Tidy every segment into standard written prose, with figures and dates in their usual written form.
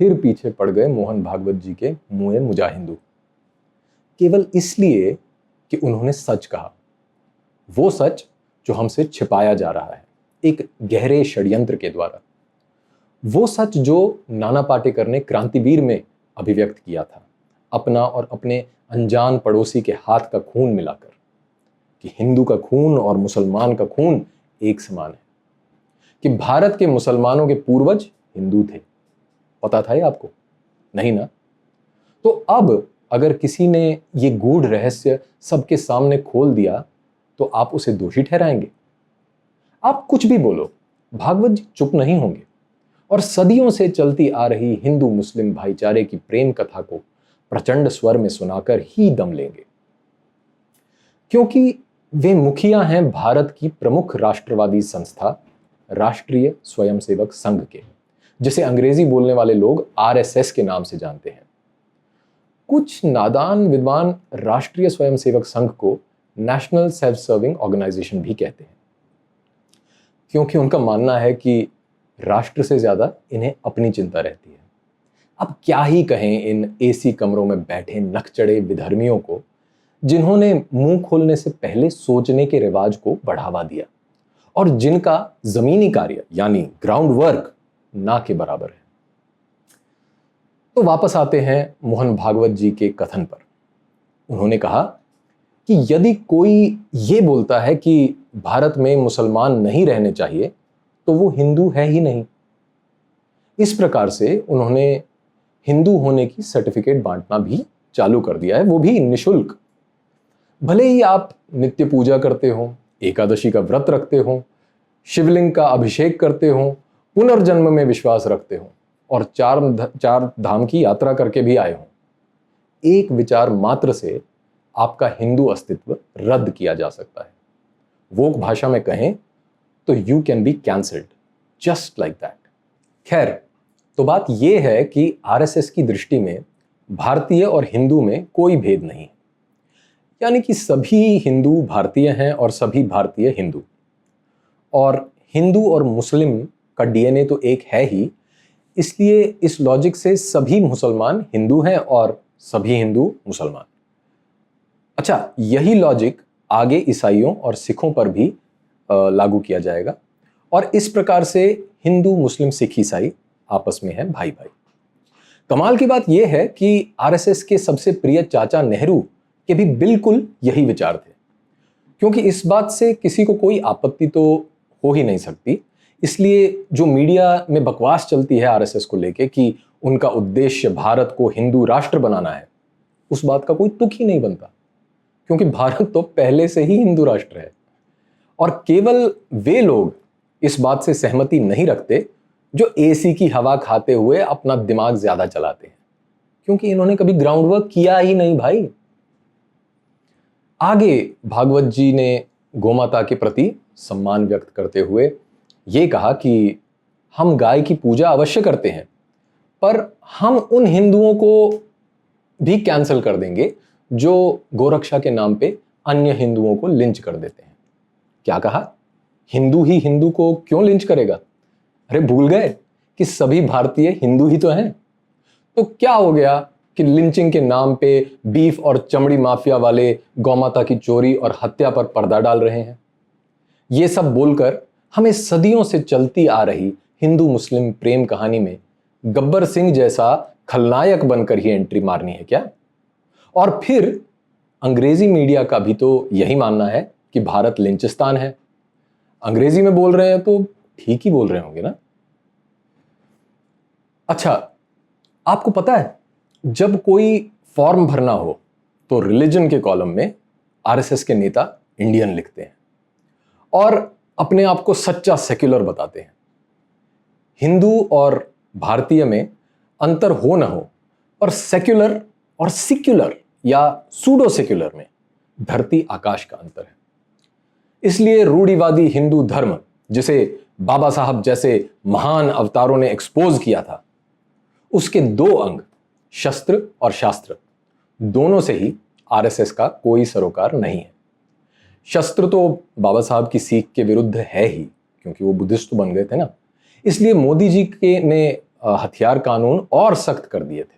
फिर पीछे पड़ गए मोहन भागवत जी के मुए मुजाहिंदू, केवल इसलिए कि उन्होंने सच कहा, वो सच जो हमसे छिपाया जा रहा है एक गहरे षड्यंत्र के द्वारा, वो सच जो नाना पाटेकर ने क्रांतिवीर में अभिव्यक्त किया था, अपना और अपने अनजान पड़ोसी के हाथ का खून मिलाकर, कि हिंदू का खून और मुसलमान का खून एक समान है, कि भारत के मुसलमानों के पूर्वज हिंदू थे। पता था ये आपको? नहीं ना? तो अब अगर किसी ने ये गूढ़ रहस्य सबके सामने खोल दिया तो आप उसे दोषी ठहराएंगे? आप कुछ भी बोलो, भागवत जी चुप नहीं होंगे और सदियों से चलती आ रही हिंदू मुस्लिम भाईचारे की प्रेम कथा को प्रचंड स्वर में सुनाकर ही दम लेंगे, क्योंकि वे मुखिया हैं भारत की प्रमुख राष्ट्रवादी संस्था राष्ट्रीय स्वयंसेवक संघ के, जिसे अंग्रेजी बोलने वाले लोग आरएसएस के नाम से जानते हैं। कुछ नादान विद्वान राष्ट्रीय स्वयंसेवक संघ को नेशनल सेल्फ सर्विंग ऑर्गेनाइजेशन भी कहते हैं, क्योंकि उनका मानना है कि राष्ट्र से ज्यादा इन्हें अपनी चिंता रहती है। अब क्या ही कहें इन एसी कमरों में बैठे नकचढ़े विधर्मियों को, जिन्होंने मुंह खोलने से पहले सोचने के रिवाज को बढ़ावा दिया और जिनका जमीनी कार्य यानी ग्राउंड वर्क ना के बराबर है। तो वापस आते हैं मोहन भागवत जी के कथन पर। उन्होंने कहा कि यदि कोई ये बोलता है कि भारत में मुसलमान नहीं रहने चाहिए तो वो हिंदू है ही नहीं। इस प्रकार से उन्होंने हिंदू होने की सर्टिफिकेट बांटना भी चालू कर दिया है, वो भी निशुल्क। भले ही आप नित्य पूजा करते हो, एकादशी का व्रत रखते हो, शिवलिंग का अभिषेक करते हो, पुनर्जन्म में विश्वास रखते हो और चार धाम की यात्रा करके भी आए हो, एक विचार मात्र से आपका हिंदू अस्तित्व रद्द किया जा सकता है। वोक भाषा में कहें तो you can be cancelled just like that. खैर, तो बात यह है कि आरएसएस की दृष्टि में भारतीय और हिंदू में कोई भेद नहीं है, यानी कि सभी हिंदू भारतीय हैं और सभी भारतीय हिंदू, और हिंदू और मुस्लिम का डीएनए तो एक है ही, इसलिए इस लॉजिक से सभी मुसलमान हिंदू हैं और सभी हिंदू मुसलमान। अच्छा, यही लॉजिक आगे ईसाइयों और सिखों पर भी लागू किया जाएगा और इस प्रकार से हिंदू मुस्लिम सिख ईसाई आपस में हैं भाई भाई। कमाल की बात यह है कि आरएसएस के सबसे प्रिय चाचा नेहरू के भी बिल्कुल यही विचार थे, क्योंकि इस बात से किसी को कोई आपत्ति तो हो ही नहीं सकती। इसलिए जो मीडिया में बकवास चलती है आरएसएस को लेके कि उनका उद्देश्य भारत को हिंदू राष्ट्र बनाना है, उस बात का कोई तुक ही नहीं बनता, क्योंकि भारत तो पहले से ही हिंदू राष्ट्र है। और केवल वे लोग इस बात से सहमति नहीं रखते जो एसी की हवा खाते हुए अपना दिमाग ज्यादा चलाते हैं, क्योंकि इन्होंने कभी ग्राउंड वर्क किया ही नहीं भाई। आगे भागवत जी ने गोमाता के प्रति सम्मान व्यक्त करते हुए ये कहा कि हम गाय की पूजा अवश्य करते हैं, पर हम उन हिंदुओं को भी कैंसिल कर देंगे जो गोरक्षा के नाम पे अन्य हिंदुओं को लिंच कर देते हैं। क्या कहा? हिंदू ही हिंदू को क्यों लिंच करेगा? अरे भूल गए कि सभी भारतीय हिंदू ही तो हैं। तो क्या हो गया कि लिंचिंग के नाम पे बीफ और चमड़ी माफिया वाले गौमाता की चोरी और हत्या पर पर्दा डाल रहे हैं। ये सब बोलकर हमें सदियों से चलती आ रही हिंदू मुस्लिम प्रेम कहानी में गब्बर सिंह जैसा खलनायक बनकर ही एंट्री मारनी है क्या? और फिर अंग्रेजी मीडिया का भी तो यही मानना है कि भारत लिंचिस्तान है। अंग्रेजी में बोल रहे हैं तो ठीक ही बोल रहे होंगे ना। अच्छा, आपको पता है जब कोई फॉर्म भरना हो तो रिलीजन के कॉलम में आरएसएस के नेता इंडियन लिखते हैं और अपने आप को सच्चा सेक्युलर बताते हैं। हिंदू और भारतीय में अंतर हो ना हो, पर सेक्युलर और सिक्युलर या सूडो सेक्युलर में धरती आकाश का अंतर है। इसलिए रूढ़िवादी हिंदू धर्म, जिसे बाबा साहब जैसे महान अवतारों ने एक्सपोज किया था, उसके दो अंग शस्त्र और शास्त्र, दोनों से ही आरएसएस का कोई सरोकार नहीं है। शस्त्र तो बाबा साहब की सीख के विरुद्ध है ही, क्योंकि वो बुद्धिस्ट बन गए थे ना। इसलिए मोदी जी ने हथियार कानून और सख्त कर दिए थे।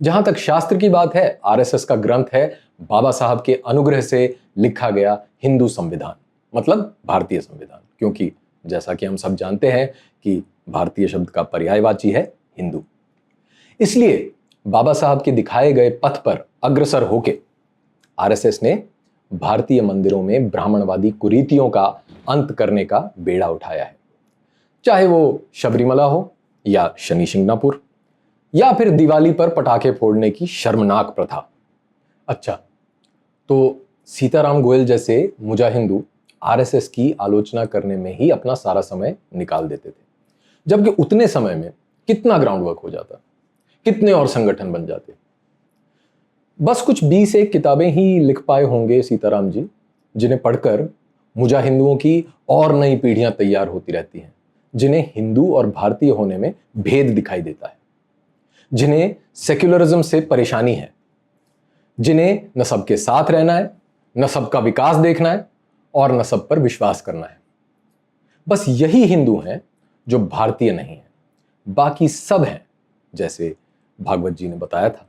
जहां तक शास्त्र की बात है, आरएसएस का ग्रंथ है बाबा साहब के अनुग्रह से लिखा गया हिंदू संविधान, मतलब भारतीय संविधान, क्योंकि जैसा कि हम सब जानते हैं कि भारतीय शब्द का पर्यायवाची है हिंदू। इसलिए बाबा साहब के दिखाए गए पथ पर अग्रसर होके आरएसएस ने भारतीय मंदिरों में ब्राह्मणवादी कुरीतियों का अंत करने का बेड़ा उठाया है। चाहे वो शबरीमला हो या शनि शिंगणापुर या फिर दिवाली पर पटाखे फोड़ने की शर्मनाक प्रथा। अच्छा, तो सीताराम गोयल जैसे मुजाहिंदू आरएसएस की आलोचना करने में ही अपना सारा समय निकाल देते थे, जबकि उतने समय में कितना ग्राउंड वर्क हो जाता, कितने और संगठन बन जाते। बस कुछ 20 किताबें ही लिख पाए होंगे सीताराम जी, जिन्हें पढ़कर मुजाहिंदुओं की और नई पीढ़ियां तैयार होती रहती हैं, जिन्हें हिंदू और भारतीय होने में भेद दिखाई देता है, जिन्हें सेक्युलरिज्म से परेशानी है, जिन्हें न सबके साथ रहना है, न सबका विकास देखना है और न सब पर विश्वास करना है। बस यही हिंदू हैं जो भारतीय नहीं है, बाकी सब हैं, जैसे भागवत जी ने बताया था।